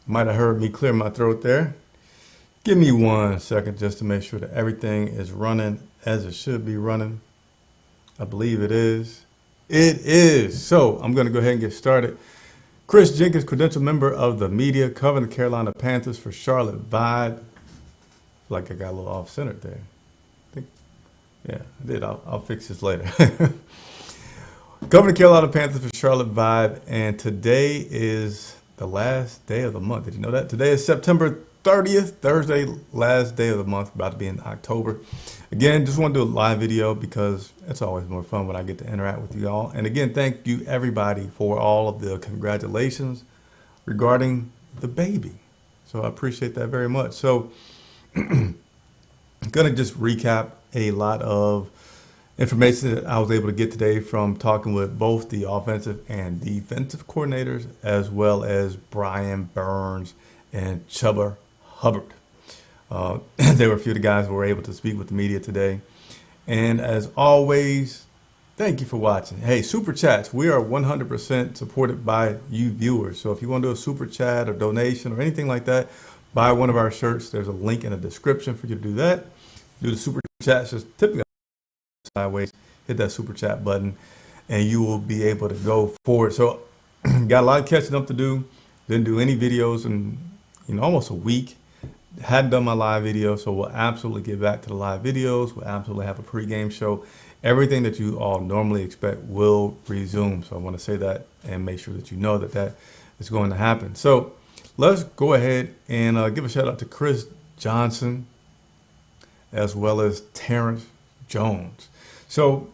Might have heard me clear my throat there. Give me 1 second just to make sure that everything is running as it should be running. I believe it is. It is. So I'm going to go ahead and get started. Chris Jenkins, credential member of the media, covering the Carolina Panthers for Charlotte Vibe. Like I got a little off-centered there. Yeah, I did. I'll fix this later. Covering the Carolina Panthers for Charlotte Vibe, and today is the last day of the month. Did you know that? Today is September 30th, Thursday, last day of the month, about to be in October. Again, just want to do a live video because it's always more fun when I get to interact with you all. And again, thank you everybody for all of the congratulations regarding the baby. So I appreciate that very much. So I'm going to just recap a lot of information that I was able to get today from talking with both the offensive and defensive coordinators, as well as Brian Burns and Chuba Hubbard. There were a few of the guys who were able to speak with the media today. And as always, thank you for watching. Hey, Super Chats, we are 100% supported by you viewers. So if you want to do a Super Chat or donation or anything like that, buy one of our shirts. There's a link in the description for you to do that. Do the Super Chats, just typically sideways, hit that Super Chat button, and you will be able to go forward. So got a lot of catching up to do. Didn't do any videos in almost a week. Hadn't done my live video, so we'll absolutely get back to the live videos. We'll absolutely have a pregame show. Everything that you all normally expect will resume. So I want to say that and make sure that you know that that is going to happen. So let's go ahead and give a shout out to Chris Johnson, as well as Terrence Jones. So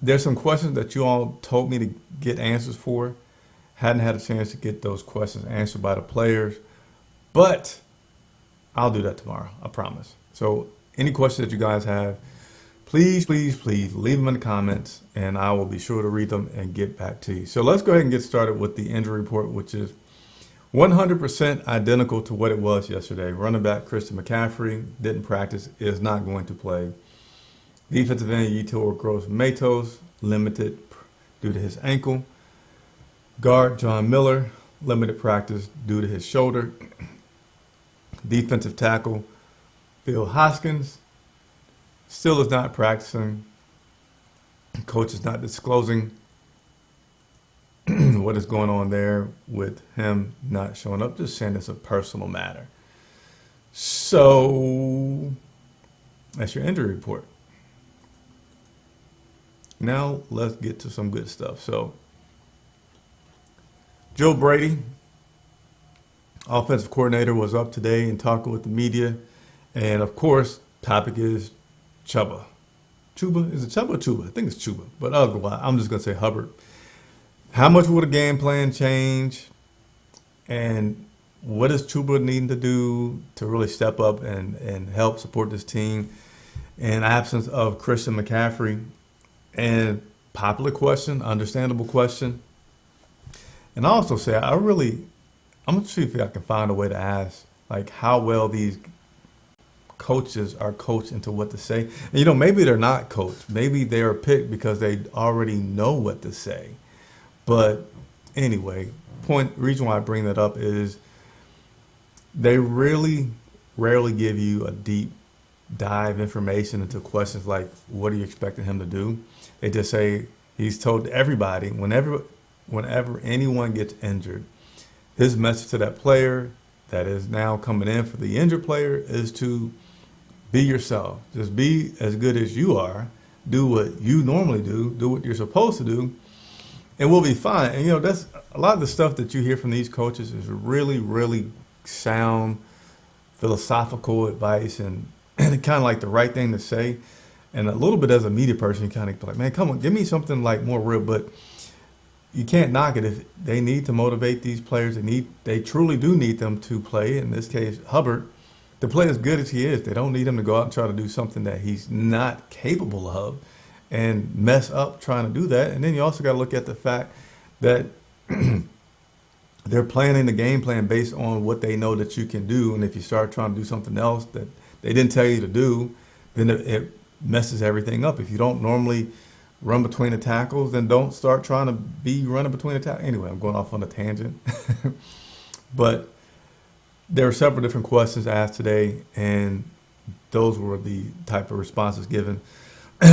there's some questions that you all told me to get answers for. Hadn't had a chance to get those questions answered by the players, but I'll do that tomorrow, I promise. So any questions that you guys have, please, please, please leave them in the comments, and I will be sure to read them and get back to you. So let's go ahead and get started with the injury report, which is 100% identical to what it was yesterday. Running back Christian McCaffrey didn't practice, is not going to play. Defensive end Yetur Gross-Matos, limited due to his ankle. Guard John Miller, limited practice due to his shoulder. Defensive tackle Phil Hoskins still is not practicing. Coach is not disclosing what is going on there with him not showing up, just saying it's a personal matter. So that's your injury report. Now let's get to some good stuff. So Joe Brady, offensive coordinator, was up today and talking with the media. And of course, topic is Chuba. Chuba? Is it Chuba or Chuba? I think it's Chuba. But otherwise, I'm just going to say Hubbard. How much will the game plan change? And what is Chuba needing to do to really step up and help support this team in absence of Christian McCaffrey? And popular question, understandable question. And I also say, I'm going to see if I can find a way to ask, like, how well these coaches are coached into what to say. And, maybe they're not coached. Maybe they're picked because they already know what to say. But anyway, reason why I bring that up is they really rarely give you a deep dive information into questions like, what are you expecting him to do? They just say he's told everybody whenever anyone gets injured, his message to that player that is now coming in for the injured player is to be yourself. Just be as good as you are. Do what you normally do. Do what you're supposed to do. And we'll be fine. And, that's a lot of the stuff that you hear from these coaches is really, really sound philosophical advice and kind of like the right thing to say. And a little bit as a media person, you kind of like, man, come on, give me something like more real. But you can't knock it if they need to motivate these players. They truly do need them to play. In this case, Hubbard, to play as good as he is. They don't need him to go out and try to do something that he's not capable of and mess up trying to do that. And then you also got to look at the fact that they're planning the game plan based on what they know that you can do. And if you start trying to do something else that they didn't tell you to do, then it messes everything up. If you don't normally run between the tackles, then don't start trying to be running between the tackles. Anyway, I'm going off on a tangent. But there were several different questions asked today, and those were the type of responses given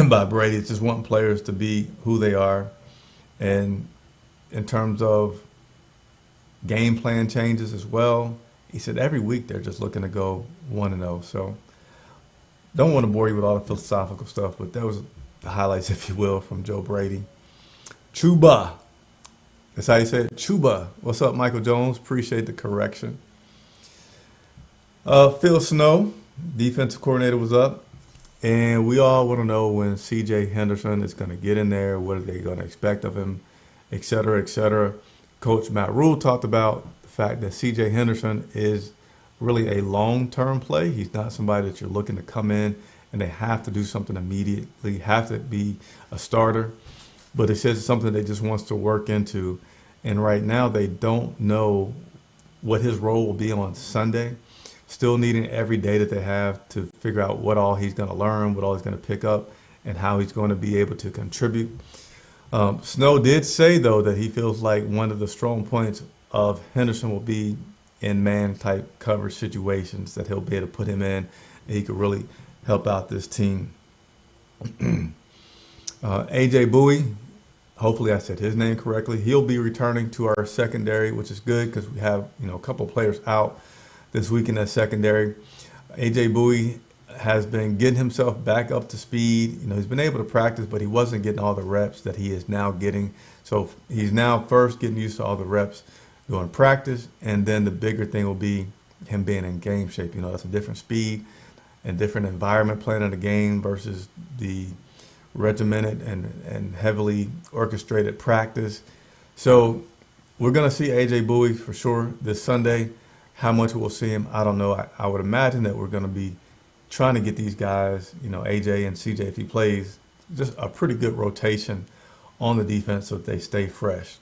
by Brady. It's just wanting players to be who they are. And in terms of game plan changes as well, he said every week they're just looking to go 1-0. So don't want to bore you with all the philosophical stuff, but that was the highlights, if you will, from Joe Brady. Chuba. That's how you say it. Chuba. What's up, Michael Jones? Appreciate the correction. Phil Snow, defensive coordinator, was up. And we all want to know when C.J. Henderson is going to get in there. What are they going to expect of him, et cetera, et cetera. Coach Matt Rule talked about the fact that C.J. Henderson is really a long-term play. He's not somebody that you're looking to come in and they have to do something immediately, have to be a starter. But it says it's something they just wants to work into. And right now they don't know what his role will be on Sunday. Still needing every day that they have to figure out what all he's going to learn, what all he's going to pick up, and how he's going to be able to contribute. Snow did say, though, that he feels like one of the strong points of Henderson will be in man-type coverage situations that he'll be able to put him in, and he could really help out this team. A.J. Bowie, hopefully I said his name correctly. He'll be returning to our secondary, which is good because we have a couple players out this week in that secondary. A.J. Bowie has been getting himself back up to speed. He's been able to practice, but he wasn't getting all the reps that he is now getting. So he's now first getting used to all the reps going to practice, and then the bigger thing will be him being in game shape. That's a different speed and different environment playing in the game versus the regimented and heavily orchestrated practice. So we're going to see A.J. Bowie for sure this Sunday. How much we'll see him, I don't know. I would imagine that we're going to be trying to get these guys, AJ and CJ, if he plays, just a pretty good rotation on the defense so that they stay fresh.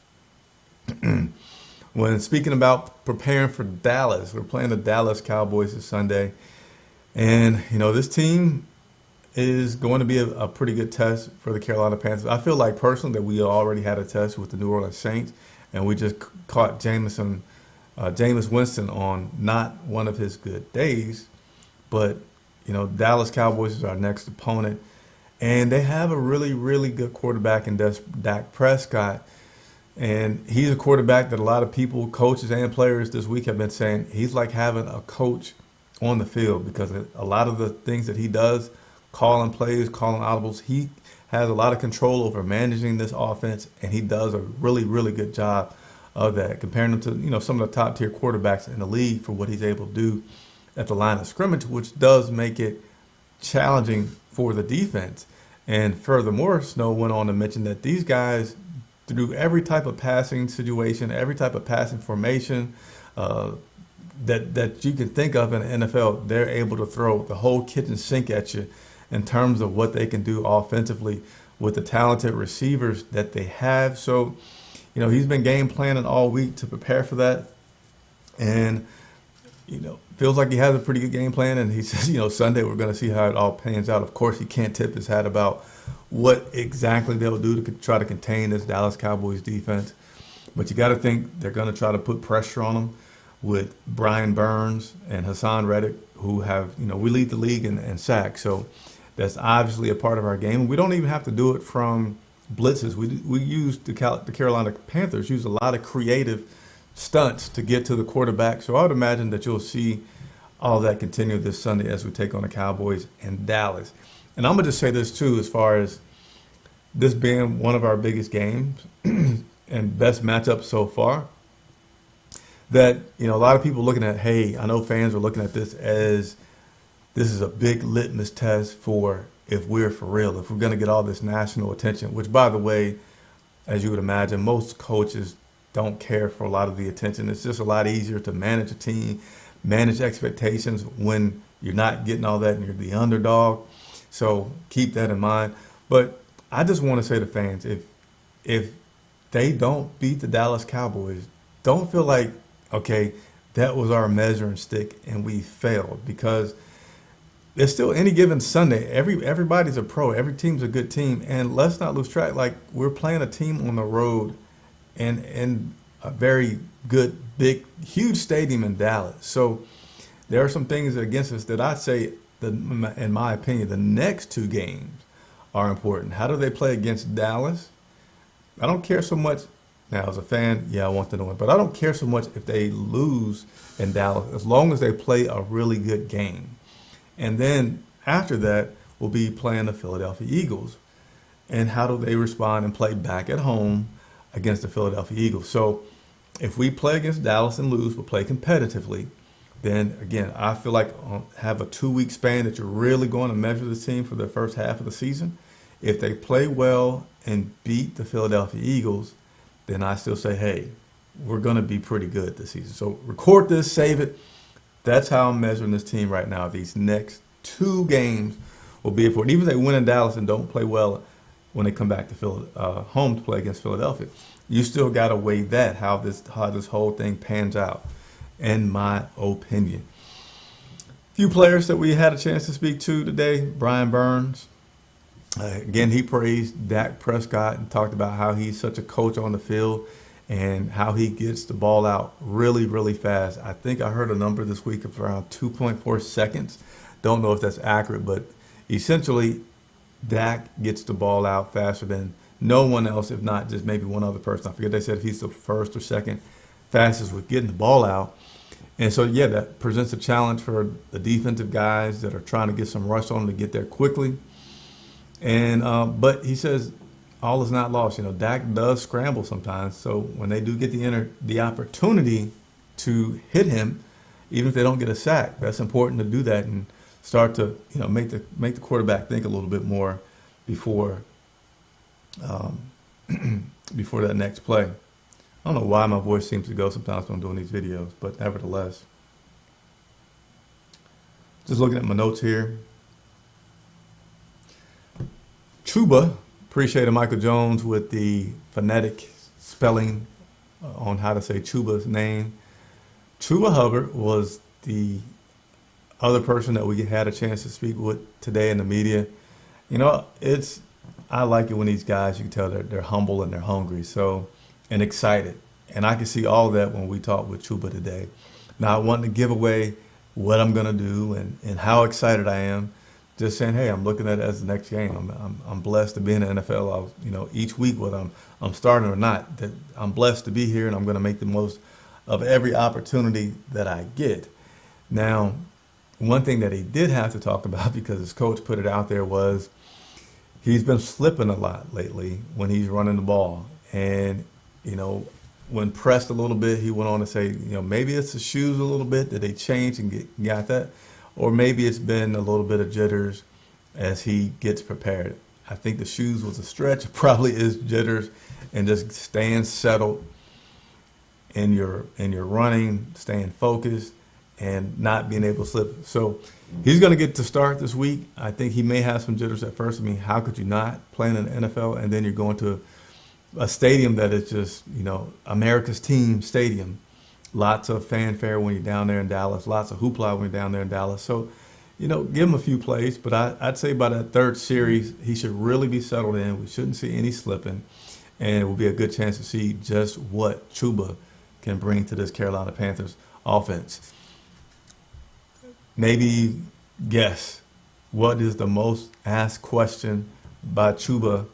When speaking about preparing for Dallas, we're playing the Dallas Cowboys this Sunday. And, this team is going to be a pretty good test for the Carolina Panthers. I feel like personally that we already had a test with the New Orleans Saints, and we just caught Jameis Winston on not one of his good days. But, Dallas Cowboys is our next opponent. And they have a really, really good quarterback in Dak Prescott. And he's a quarterback that a lot of people, coaches and players this week have been saying he's like having a coach on the field because a lot of the things that he does, calling plays, calling audibles, he has a lot of control over managing this offense, and he does a really, really good job of that, comparing him to some of the top tier quarterbacks in the league for what he's able to do at the line of scrimmage, which does make it challenging for the defense. And furthermore, Snow went on to mention that these guys, through every type of passing situation, every type of passing formation that you can think of in the NFL, they're able to throw the whole kitchen sink at you in terms of what they can do offensively with the talented receivers that they have. So, he's been game planning all week to prepare for that. And, feels like he has a pretty good game plan. And he says, Sunday we're going to see how it all pans out. Of course, he can't tip his hat about what exactly they'll do to try to contain this Dallas Cowboys defense. But you got to think they're going to try to put pressure on them with Brian Burns and Hassan Reddick, who have, we lead the league in sacks. So that's obviously a part of our game. We don't even have to do it from blitzes. We use the Carolina Panthers use a lot of creative stunts to get to the quarterback. So I would imagine that you'll see all that continue this Sunday as we take on the Cowboys in Dallas. And I'm going to just say this too, as far as this being one of our biggest games and best matchup so far, that, a lot of people looking at, hey, I know fans are looking at this as this is a big litmus test for if we're for real, if we're going to get all this national attention, which, by the way, as you would imagine, most coaches don't care for a lot of the attention. It's just a lot easier to manage a team, manage expectations when you're not getting all that and you're the underdog. So keep that in mind. But I just want to say to fans, if they don't beat the Dallas Cowboys, don't feel like, okay, that was our measuring stick and we failed, because there's still any given Sunday. Everybody's a pro. Every team's a good team, and let's not lose track. Like, we're playing a team on the road, and a very good, big, huge stadium in Dallas. So there are some things against us that I say, that, in my opinion, the next two games are important. How do they play against Dallas? I don't care so much. Now, as a fan, yeah, I want them to win, but I don't care so much if they lose in Dallas, as long as they play a really good game. And then after that, we'll be playing the Philadelphia Eagles. And how do they respond and play back at home against the Philadelphia Eagles? So if we play against Dallas and lose, but play competitively, then again, I feel like have a 2-week span that you're really going to measure the team for the first half of the season. If they play well and beat the Philadelphia Eagles, then I still say, hey, we're going to be pretty good this season. So record this, save it. That's how I'm measuring this team right now. These next two games will be important. Even if they win in Dallas and don't play well when they come back to home to play against Philadelphia, you still got to weigh that, how this whole thing pans out, in my opinion. Few players that we had a chance to speak to today. Brian Burns. Again, he praised Dak Prescott and talked about how he's such a coach on the field and how he gets the ball out really, really fast. I think I heard a number this week of around 2.4 seconds. Don't know if that's accurate, but essentially Dak gets the ball out faster than no one else, if not just maybe one other person. I forget, they said he's the first or second fastest with getting the ball out. And so, yeah, that presents a challenge for the defensive guys that are trying to get some rush on him to get there quickly. And but he says all is not lost. You know, Dak does scramble sometimes. So when they do get the opportunity to hit him, even if they don't get a sack, that's important to do that and start to, you know, make the quarterback think a little bit more before before that next play. I don't know why my voice seems to go sometimes when I'm doing these videos, but nevertheless, just looking at my notes here. Chuba, appreciated Michael Jones with the phonetic spelling on how to say Chuba's name. Chuba Hubbard was the other person that we had a chance to speak with today in the media. You know, I like it when these guys, you can tell they're humble and they're hungry, and excited. And I can see all that when we talk with Chuba today. Not wanting to give away what I'm going to do and how excited I am. Just saying, hey, I'm looking at it as the next game. I'm blessed to be in the NFL. Each week, whether I'm starting or not, that I'm blessed to be here, and I'm going to make the most of every opportunity that I get. Now, one thing that he did have to talk about, because his coach put it out there, was he's been slipping a lot lately when he's running the ball. And, when pressed a little bit, he went on to say, maybe it's the shoes a little bit that they changed and got that. Or maybe it's been a little bit of jitters as he gets prepared. I think the shoes was a stretch. It probably is jitters and just staying settled in your running, staying focused, and not being able to slip. So he's going to get to start this week. I think he may have some jitters at first. I mean, how could you not playing in the NFL and then you're going to a stadium that is just, America's team stadium. Lots of fanfare when you're down there in Dallas. Lots of hoopla when you're down there in Dallas. So, give him a few plays. But I'd say by that third series, he should really be settled in. We shouldn't see any slipping. And it will be a good chance to see just what Chuba can bring to this Carolina Panthers offense. Maybe guess what is the most asked question by Chuba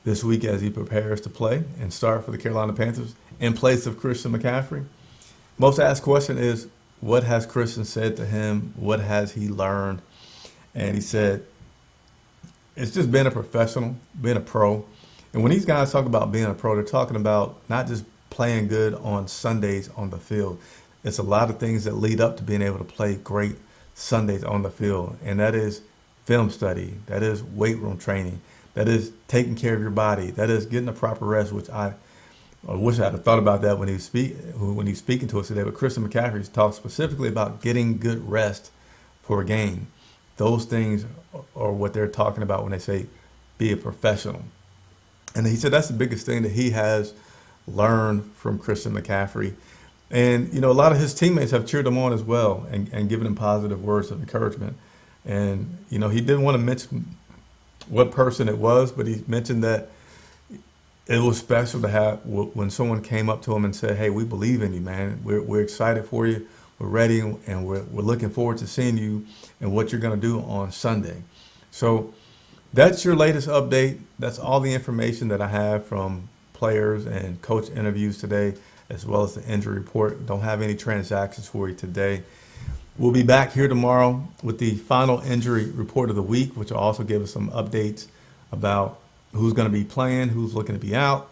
this week as he prepares to play and start for the Carolina Panthers in place of Christian McCaffrey. Most asked question is, what has Christian said to him? What has he learned? And he said, it's just being a professional, being a pro. And when these guys talk about being a pro, they're talking about not just playing good on Sundays on the field. It's a lot of things that lead up to being able to play great Sundays on the field. And that is film study. That is weight room training. That is taking care of your body. That is getting the proper rest, which I wish I had thought about that when he's speaking to us today. But Christian McCaffrey talked specifically about getting good rest for a game. Those things are what they're talking about when they say be a professional. And he said that's the biggest thing that he has learned from Christian McCaffrey. And, a lot of his teammates have cheered him on as well and given him positive words of encouragement. And, you know, he didn't want to mention what person it was, but he mentioned that it was special to have when someone came up to him and said, "Hey, we believe in you, man. We're excited for you. We're ready, and we're looking forward to seeing you and what you're going to do on Sunday." So that's your latest update. That's all the information that I have from players and coach interviews today, as well as the injury report. Don't have any transactions for you today. We'll be back here tomorrow with the final injury report of the week, which will also give us some updates about who's going to be playing, who's looking to be out,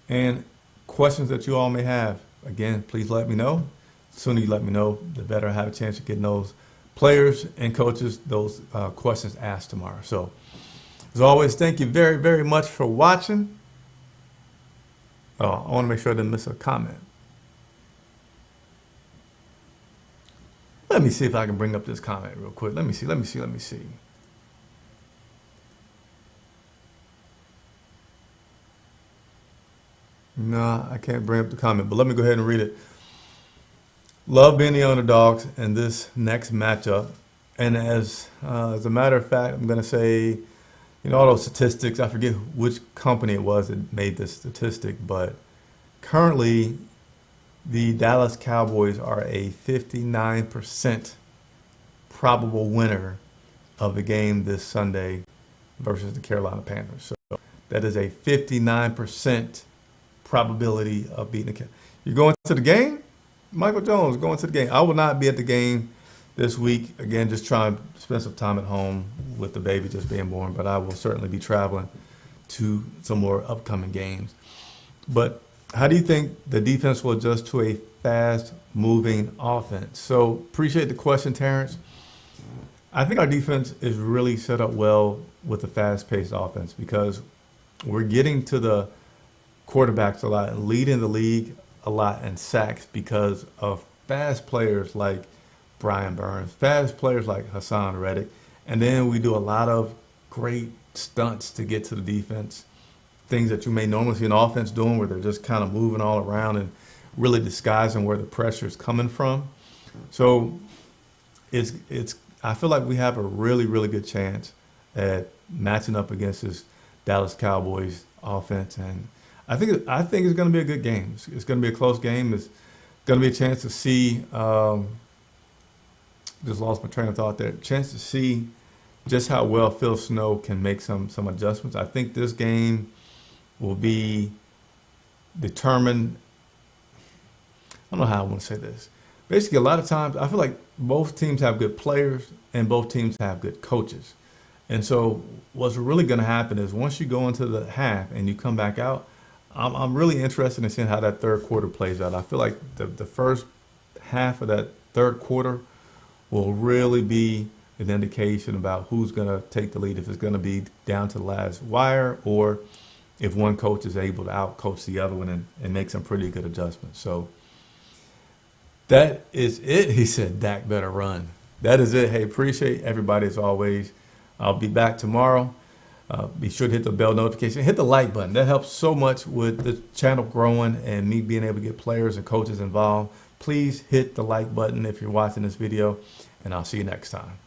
and questions that you all may have. Again, please let me know. The sooner you let me know, the better I have a chance of getting those players and coaches those questions asked tomorrow. So, as always, thank you very, very much for watching. Oh, I want to make sure I didn't miss a comment. Let me see if I can bring up this comment real quick. Let me see. No, I can't bring up the comment, but let me go ahead and read it. Love being the underdogs in this next matchup. And as a matter of fact, I'm going to say, you know, all those statistics, I forget which company it was that made this statistic, but currently the Dallas Cowboys are a 59% probable winner of the game this Sunday versus the Carolina Panthers. So that is a 59% probability of beating the Cowboys. You're going to the game? Michael Jones going to the game. I will not be at the game this week. Again, just trying to spend some time at home with the baby just being born, but I will certainly be traveling to some more upcoming games. But how do you think the defense will adjust to a fast-moving offense? So appreciate the question, Terrence. I think our defense is really set up well with a fast-paced offense because we're getting to the quarterbacks a lot and leading the league a lot in sacks because of fast players like Brian Burns, fast players like Hassan Reddick, and then we do a lot of great stunts to get to the defense, things that you may normally see an offense doing where they're just kind of moving all around and really disguising where the pressure is coming from. So it's I feel like we have a really, really good chance at matching up against this Dallas Cowboys offense, and I think it's going to be a good game. It's going to be a close game. It's going to be a chance to see. Just lost my train of thought there. Chance to see just how well Phil Snow can make some adjustments. I think this game will be determined. I don't know how I want to say this. Basically, a lot of times I feel like both teams have good players and both teams have good coaches. And so what's really going to happen is once you go into the half and you come back out, I'm really interested in seeing how that third quarter plays out. I feel like the first half of that third quarter will really be an indication about who's going to take the lead, if it's going to be down to the last wire or if one coach is able to out-coach the other one and make some pretty good adjustments. So that is it. He said, Dak better run. That is it. Hey, appreciate everybody as always. I'll be back tomorrow. Be sure to hit the bell notification. Hit the like button. That helps so much with the channel growing and me being able to get players and coaches involved. Please hit the like button if you're watching this video, and I'll see you next time.